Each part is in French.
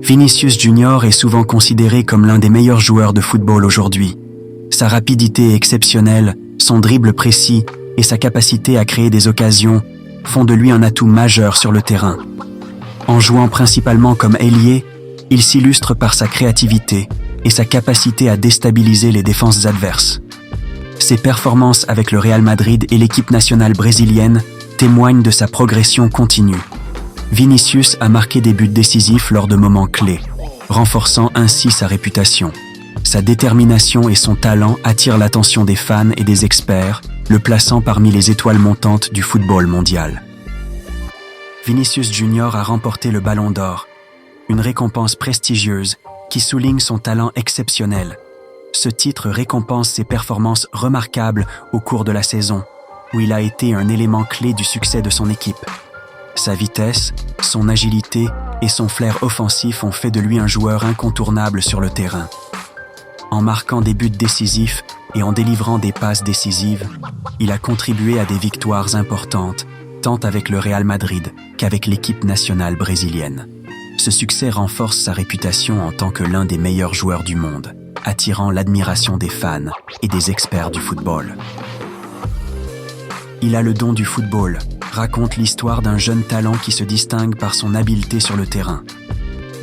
Vinicius Junior est souvent considéré comme l'un des meilleurs joueurs de football aujourd'hui. Sa rapidité est exceptionnelle, son dribble précis et sa capacité à créer des occasions font de lui un atout majeur sur le terrain. En jouant principalement comme ailier, il s'illustre par sa créativité et sa capacité à déstabiliser les défenses adverses. Ses performances avec le Real Madrid et l'équipe nationale brésilienne témoignent de sa progression continue. Vinicius a marqué des buts décisifs lors de moments clés, renforçant ainsi sa réputation. Sa détermination et son talent attirent l'attention des fans et des experts, le plaçant parmi les étoiles montantes du football mondial. Vinicius Junior a remporté le Ballon d'Or, une récompense prestigieuse qui souligne son talent exceptionnel. Ce titre récompense ses performances remarquables au cours de la saison, où il a été un élément clé du succès de son équipe. Sa vitesse, son agilité et son flair offensif ont fait de lui un joueur incontournable sur le terrain. En marquant des buts décisifs et en délivrant des passes décisives, il a contribué à des victoires importantes, tant avec le Real Madrid qu'avec l'équipe nationale brésilienne. Ce succès renforce sa réputation en tant que l'un des meilleurs joueurs du monde, attirant l'admiration des fans et des experts du football. Il a le don du football, raconte l'histoire d'un jeune talent qui se distingue par son habileté sur le terrain.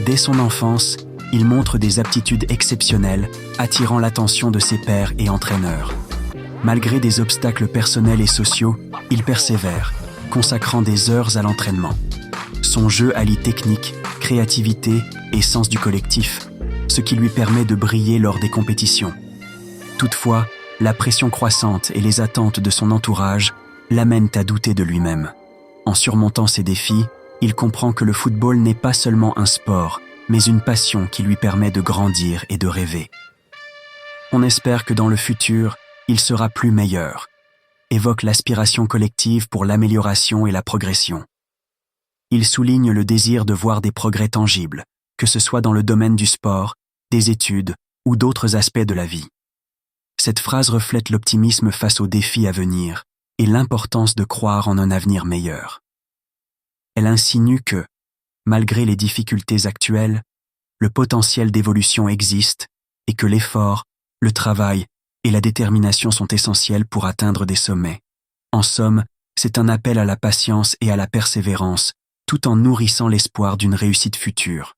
Dès son enfance, il montre des aptitudes exceptionnelles, attirant l'attention de ses pairs et entraîneurs. Malgré des obstacles personnels et sociaux, il persévère, consacrant des heures à l'entraînement. Son jeu allie technique, créativité et sens du collectif, ce qui lui permet de briller lors des compétitions. Toutefois, la pression croissante et les attentes de son entourage l'amènent à douter de lui-même. En surmontant ces défis, il comprend que le football n'est pas seulement un sport, mais une passion qui lui permet de grandir et de rêver. On espère que dans le futur, il sera plus meilleur, évoque l'aspiration collective pour l'amélioration et la progression. Il souligne le désir de voir des progrès tangibles, que ce soit dans le domaine du sport, des études ou d'autres aspects de la vie. Cette phrase reflète l'optimisme face aux défis à venir et l'importance de croire en un avenir meilleur. Elle insinue que, malgré les difficultés actuelles, le potentiel d'évolution existe et que l'effort, le travail et la détermination sont essentiels pour atteindre des sommets. En somme, c'est un appel à la patience et à la persévérance, tout en nourrissant l'espoir d'une réussite future.